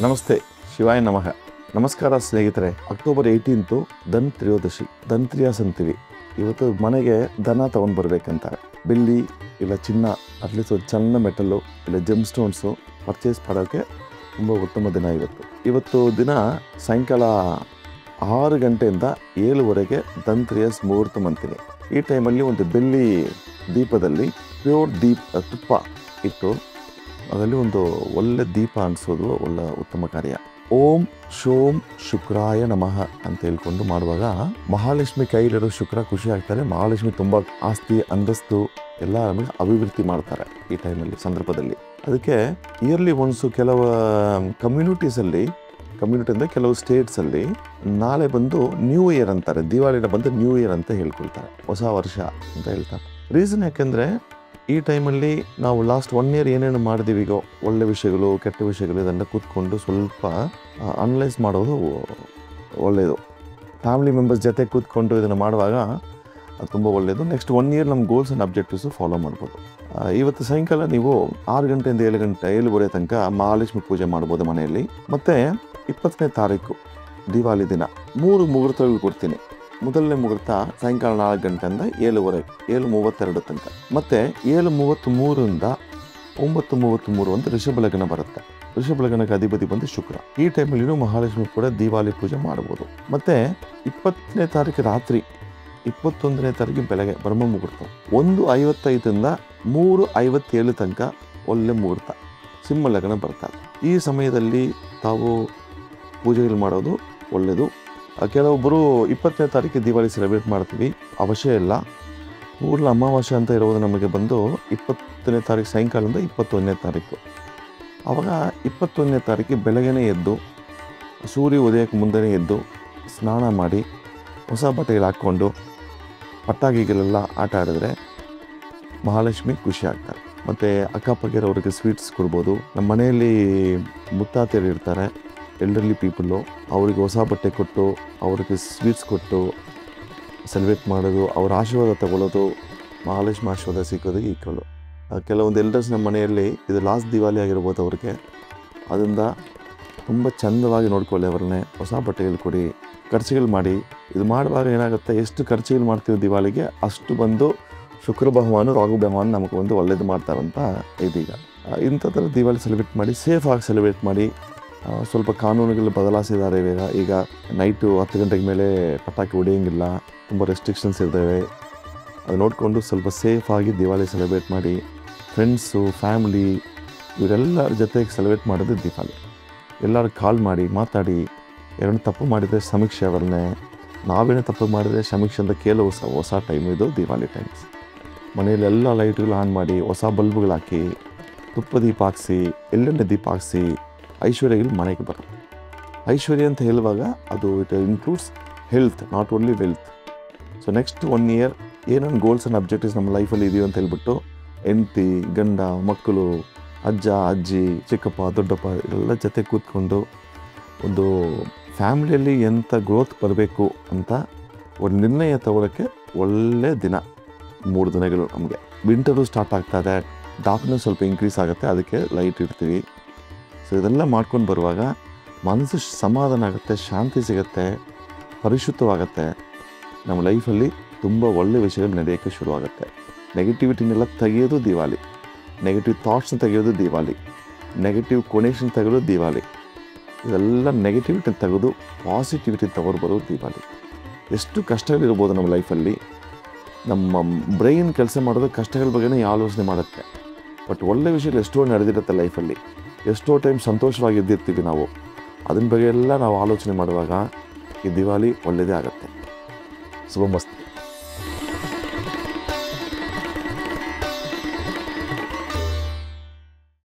ನಮಸ್ತೆ, ಶಿವಾಯ ನಮಃ. ನಮಸ್ಕಾರ ಸ್ನೇಹಿತರೆ. ಅಕ್ಟೋಬರ್ 18 ಧನ್ ತ್ರಯೋದಶಿ, ಧನ್ತ್ರಿಯಾಸ್ ಅಂತೀವಿ. ಇವತ್ತು ಮನೆಗೆ ದನ ತೊಗೊಂಡು ಬರ್ಬೇಕಂತಾರೆ. ಬೆಳ್ಳಿ ಇಲ್ಲ ಚಿನ್ನ, ಅಟ್ಲೀಸ್ಟ್ ಒಂದು ಸಣ್ಣ ಮೆಟಲ್ಲು ಇಲ್ಲ ಜೆಮ್ ಸ್ಟೋನ್ಸು ಪರ್ಚೇಸ್ ಮಾಡೋಕ್ಕೆ ತುಂಬ ಉತ್ತಮ ದಿನ ಇವತ್ತು ದಿನ ಸಾಯಂಕಾಲ 6 ಗಂಟೆಯಿಂದ 7 ಧನ್ತ್ರಿಯಾಸ್ ಮುಹೂರ್ತ ಅಂತೀನಿ. ಈ ಟೈಮಲ್ಲಿ ಒಂದು ಬೆಳ್ಳಿ ದೀಪದಲ್ಲಿ ಪ್ಯೂರ್ ತುಪ್ಪ ಇಟ್ಟು ಅದರಲ್ಲಿ ಒಂದು ಒಳ್ಳೆ ದೀಪ ಅನಿಸೋದು ಒಳ್ಳೆ ಉತ್ತಮ ಕಾರ್ಯ. ಓಂ ಶೋಂ ಶುಕ್ರಾಯ ನಮಃ ಅಂತ ಹೇಳ್ಕೊಂಡು ಮಾಡುವಾಗ ಮಹಾಲಕ್ಷ್ಮಿ ಕೈಲಿರೋ ಶುಕ್ರ ಖುಷಿ ಆಗ್ತಾರೆ. ಮಹಾಲಕ್ಷ್ಮಿ ತುಂಬ ಆಸ್ತಿ ಅಂತಸ್ತು ಎಲ್ಲ ಅಭಿವೃದ್ಧಿ ಮಾಡ್ತಾರೆ ಈ ಟೈಮಲ್ಲಿ ಸಂದರ್ಭದಲ್ಲಿ. ಅದಕ್ಕೆ ಇಯರ್ಲಿ ಒನ್ಸು ಕೆಲವು ಕಮ್ಯುನಿಟಿ ಅಂದರೆ ಕೆಲವು ಸ್ಟೇಟ್ಸಲ್ಲಿ ನಾಳೆ ಬಂದು ನ್ಯೂ ಇಯರ್ ಅಂತಾರೆ. ದಿವಾಳಿನ ಬಂದು ನ್ಯೂ ಇಯರ್ ಅಂತ ಹೇಳ್ಕೊಳ್ತಾರೆ, ಹೊಸ ವರ್ಷ ಅಂತ ಹೇಳ್ತಾರೆ. ರೀಸನ್ ಯಾಕೆಂದರೆ ಈ ಟೈಮಲ್ಲಿ ನಾವು ಲಾಸ್ಟ್ 1 ಇಯರ್ ಏನೇನು ಮಾಡಿದೀವಿ, ಈಗ ಒಳ್ಳೆ ವಿಷಯಗಳು ಕೆಟ್ಟ ವಿಷಯಗಳು ಇದನ್ನು ಕೂತ್ಕೊಂಡು ಸ್ವಲ್ಪ ಅನಲೈಸ್ ಮಾಡೋದು ಒಳ್ಳೆಯದು. ಫ್ಯಾಮಿಲಿ ಮೆಂಬರ್ಸ್ ಜೊತೆ ಕೂತ್ಕೊಂಡು ಇದನ್ನು ಮಾಡುವಾಗ ಅದು ತುಂಬ ಒಳ್ಳೆಯದು. ನೆಕ್ಸ್ಟ್ 1 ಇಯರ್ ನಮ್ಮ ಗೋಲ್ಸ್ ಆ್ಯಂಡ್ ಅಬ್ಜೆಕ್ಟಿವ್ಸು ಫಾಲೋ ಮಾಡ್ಬೋದು. ಇವತ್ತು ಸಾಯಂಕಾಲ ನೀವು 6 ಗಂಟೆಯಿಂದ 7 ತನಕ ಮಹಾಲಕ್ಷ್ಮಿ ಪೂಜೆ ಮಾಡ್ಬೋದು ಮನೆಯಲ್ಲಿ. ಮತ್ತು 20ನೇ ತಾರೀಕು ದಿವಾಲಿ ದಿನ 3 ಮುಹೂರ್ತಗಳು ಕೊಡ್ತೀನಿ. ಮೊದಲನೇ ಮುಹೂರ್ತ ಸಾಯಂಕಾಲ 4 ಗಂಟೆಯಿಂದ 7:32 ತನಕ. ಮತ್ತು 7:33ರಿಂದ 9:33 ಅಂತ ಋಷಭ ಲಗ್ನ ಬರುತ್ತೆ. ಋಷಭ ಲಗ್ನಕ್ಕೆ ಅಧಿಪತಿ ಬಂದು ಶುಕ್ರ. ಈ ಟೈಮಲ್ಲಿನೂ ಮಹಾಲಕ್ಷ್ಮಿ ಕೂಡ ದಿವಾಲಿ ಪೂಜೆ ಮಾಡ್ಬೋದು. ಮತ್ತು 20ನೇ ತಾರೀಕು ರಾತ್ರಿ 21ನೇ ತಾರೀಕು ಬೆಳಗ್ಗೆ ಬ್ರಹ್ಮ ಮುಹೂರ್ತ 1:55ರಿಂದ 3:57 ತನಕ ಒಳ್ಳೆ ಮುಹೂರ್ತ ಸಿಂಹ ಲಗ್ನ ಬರ್ತಾರೆ. ಈ ಸಮಯದಲ್ಲಿ ತಾವು ಪೂಜೆಗಳು ಮಾಡೋದು ಒಳ್ಳೆಯದು. ಕೆಲವೊಬ್ಬರು 20ನೇ ತಾರೀಕು ದಿವಾಲಿ ಸೆಲೆಬ್ರೇಟ್ ಮಾಡ್ತೀವಿ, ಅವಶ್ಯ ಇಲ್ಲ. ಊರ್ಲ ಅಮಾವಾಸ್ಯೆ ಅಂತ ಇರೋದು ನಮಗೆ ಬಂದು 20ನೇ ತಾರೀಕು ಸಾಯಂಕಾಲದಿಂದ 21ನೇ ತಾರೀಕು. ಆವಾಗ 21ನೇ ತಾರೀಕು ಬೆಳಗ್ಗೆನೇ ಎದ್ದು ಸೂರ್ಯ ಉದಯಕ್ಕೆ ಮುಂದೆನೇ ಎದ್ದು ಸ್ನಾನ ಮಾಡಿ ಹೊಸ ಬಟ್ಟೆಗಳು ಹಾಕ್ಕೊಂಡು ಪಟಾಕಿಗಳೆಲ್ಲ ಆಟ ಆಡಿದ್ರೆ ಮಹಾಲಕ್ಷ್ಮಿ ಖುಷಿ ಆಗ್ತಾರೆ. ಮತ್ತು ಅಕ್ಕಪಕ್ಕಿರೋರಿಗೆ ಸ್ವೀಟ್ಸ್ ಕೊಡ್ಬೋದು. ನಮ್ಮ ಮನೆಯಲ್ಲಿ ಮುತ್ತಾತೆಯರು ಇರ್ತಾರೆ, ಎಲ್ಡರ್ಲಿ ಪೀಪಲ್ಲು, ಅವರಿಗೆ ಹೊಸ ಬಟ್ಟೆ ಕೊಟ್ಟು ಅವ್ರಿಗೆ ಸ್ವೀಟ್ಸ್ ಕೊಟ್ಟು ಸೆಲೆಬ್ರೇಟ್ ಮಾಡೋದು, ಅವ್ರ ಆಶೀರ್ವಾದ ತಗೊಳ್ಳೋದು, ಮಹಾಲಕ್ಷ್ಮಿ ಆಶೀರ್ವಾದ ಸಿಕ್ಕೋದು ಈಕ್ವಲು. ಕೆಲವೊಂದು ಎಲ್ಡರ್ಸ್ ನಮ್ಮ ಮನೆಯಲ್ಲಿ ಇದು ಲಾಸ್ಟ್ ದಿವಾಲಿ ಆಗಿರ್ಬೋದು, ಅವ್ರಿಗೆ ಅದರಿಂದ ತುಂಬ ಚಂದವಾಗಿ ನೋಡ್ಕೊಳ್ಳಿ ಅವ್ರನ್ನೇ. ಹೊಸ ಬಟ್ಟೆಗಳು ಕೊಡಿ, ಖರ್ಚುಗಳು ಮಾಡಿ. ಇದು ಮಾಡುವಾಗ ಏನಾಗುತ್ತೆ, ಎಷ್ಟು ಖರ್ಚುಗಳು ಮಾಡ್ತೀವಿ ದಿವಾಲಿಗೆ ಅಷ್ಟು ಬಂದು ಶುಕ್ರ ಭಗವಾನು ರಾಹು ಭಗವಾನ್ ನಮಗೆ ಒಂದು ಒಳ್ಳೇದು ಮಾಡ್ತಾರಂತ ಇದೀಗ. ಇಂಥ ಥರ ದಿವಾಲಿ ಸೆಲೆಬ್ರೇಟ್ ಮಾಡಿ, ಸೇಫಾಗಿ ಸೆಲೆಬ್ರೇಟ್ ಮಾಡಿ. ಸ್ವಲ್ಪ ಕಾನೂನುಗಳು ಬದಲಾಯಿಸಿದ್ದಾರೆ ಈಗ ನೈಟು 10 ಗಂಟೆಗೆ ಮೇಲೆ ಪಟಾಕಿ ಹೊಡೆಯೋಂಗಿಲ್ಲ, ತುಂಬ ರೆಸ್ಟ್ರಿಕ್ಷನ್ಸ್ ಇರ್ತವೆ. ಅದು ನೋಡಿಕೊಂಡು ಸ್ವಲ್ಪ ಸೇಫಾಗಿ ದಿವಾಲಿ ಸೆಲೆಬ್ರೇಟ್ ಮಾಡಿ. ಫ್ರೆಂಡ್ಸು, ಫ್ಯಾಮಿಲಿ ಇವರೆಲ್ಲರ ಜೊತೆಗೆ ಸೆಲೆಬ್ರೇಟ್ ಮಾಡೋದು ದಿವಾಲಿ. ಎಲ್ಲರೂ ಕಾಲ್ ಮಾಡಿ ಮಾತಾಡಿ, ಏನೋ ತಪ್ಪು ಮಾಡಿದರೆ ಸಮೀಕ್ಷೆ ಅವ್ರನ್ನೇ, ನಾವೇನೇ ತಪ್ಪು ಮಾಡಿದರೆ ಸಮೀಕ್ಷೆ ಅಂತ ಕೇಳೋ ಹೊಸ ಟೈಮ್ ಇದು ದಿವಾಲಿ ಟೈಮ್ಸ್. ಮನೆಯಲ್ಲಿ ಎಲ್ಲ ಲೈಟ್ಗಳು ಆನ್ ಮಾಡಿ, ಹೊಸ ಬಲ್ಬ್ಗಳು ಹಾಕಿ, ತುಪ್ಪ ದೀಪ ಹಾಕಿಸಿ, ಎಳ್ಳೆಣ್ಣೆ ದೀಪ ಹಾಕಿಸಿ ಐಶ್ವರ್ಯಗಳು ಮನೆಗೆ ಬರುತ್ತೆ. ಐಶ್ವರ್ಯ ಅಂತ ಹೇಳುವಾಗ ಅದು it includes health, not only wealth. So next 1 year ಏನೇನು ಗೋಲ್ಸ್ ಆ್ಯಂಡ್ ಅಬ್ಜೆಕ್ಟಿವ್ಸ್ ನಮ್ಮ ಲೈಫಲ್ಲಿ ಇದೆಯೋ ಅಂತ ಹೇಳ್ಬಿಟ್ಟು ಹೆಂಡತಿ, ಗಂಡ, ಮಕ್ಕಳು, ಅಜ್ಜ, ಅಜ್ಜಿ, ಚಿಕ್ಕಪ್ಪ, ದೊಡ್ಡಪ್ಪ ಎಲ್ಲ ಜೊತೆ ಕೂತ್ಕೊಂಡು ಒಂದು ಫ್ಯಾಮಿಲಿಯಲ್ಲಿ ಎಂಥ ಗ್ರೋತ್ ಬರಬೇಕು ಅಂತ ಒಂದು ನಿರ್ಣಯ ತಗೊಳ್ಳೋಕ್ಕೆ ಒಳ್ಳೆಯ ದಿನ. 3 ದಿನಗಳು ನಮಗೆ. ವಿಂಟರು ಸ್ಟಾರ್ಟ್ ಆಗ್ತಾಯಿದೆ, ಡಾರ್ಕ್ನೆಸ್ ಸ್ವಲ್ಪ ಇನ್ಕ್ರೀಸ್ ಆಗುತ್ತೆ, ಅದಕ್ಕೆ ಲೈಟ್ ಇಡ್ತೀವಿ. ಸೊ ಇದೆಲ್ಲ ಮಾಡ್ಕೊಂಡು ಬರುವಾಗ ಮನಸ್ಸು ಸಮಾಧಾನ ಆಗುತ್ತೆ, ಶಾಂತಿ ಸಿಗುತ್ತೆ, ಪರಿಶುದ್ಧವಾಗುತ್ತೆ. ನಮ್ಮ ಲೈಫಲ್ಲಿ ತುಂಬ ಒಳ್ಳೆಯ ವಿಷಯಗಳು ನಡೆಯೋಕ್ಕೆ ಶುರುವಾಗುತ್ತೆ. ನೆಗೆಟಿವಿಟಿನೆಲ್ಲ ತೆಗೆಯೋದು ದಿವಾಲಿ, ನೆಗೆಟಿವ್ ಥಾಟ್ಸ್ನ ತೆಗೆಯೋದು ದಿವಾಲಿ, ನೆಗೆಟಿವ್ ಕೊನೇಷನ್ ತೆಗೆಯೋದು ದಿವಾಲಿ. ಇದೆಲ್ಲ ನೆಗೆಟಿವಿಟಿ ತೆಗೆದು ಪಾಸಿಟಿವಿಟಿ ತಗೊಂಡು ದಿವಾಲಿ. ಎಷ್ಟು ಕಷ್ಟಗಳಿರ್ಬೋದು ನಮ್ಮ ಲೈಫಲ್ಲಿ, ನಮ್ಮ ಬ್ರೈನ್ ಕೆಲಸ ಮಾಡೋದು ಕಷ್ಟಗಳ ಬಗ್ಗೆನೇ ಆಲೋಚನೆ ಮಾಡುತ್ತೆ. ಬಟ್ ಒಳ್ಳೆ ವಿಷಯಗಳು ಎಷ್ಟೋ ನಡೆದಿರುತ್ತೆ ಲೈಫಲ್ಲಿ, ಎಷ್ಟೋ ಟೈಮ್ ಸಂತೋಷವಾಗಿದ್ದಿರ್ತೀವಿ ನಾವು. ಅದನ್ನ ಬಗ್ಗೆ ಎಲ್ಲ ನಾವು ಆಲೋಚನೆ ಮಾಡುವಾಗ ಈ ದಿವಾಲಿ ಒಳ್ಳೆಯದೇ ಆಗುತ್ತೆ. ಶುಭಮಸ್ತು.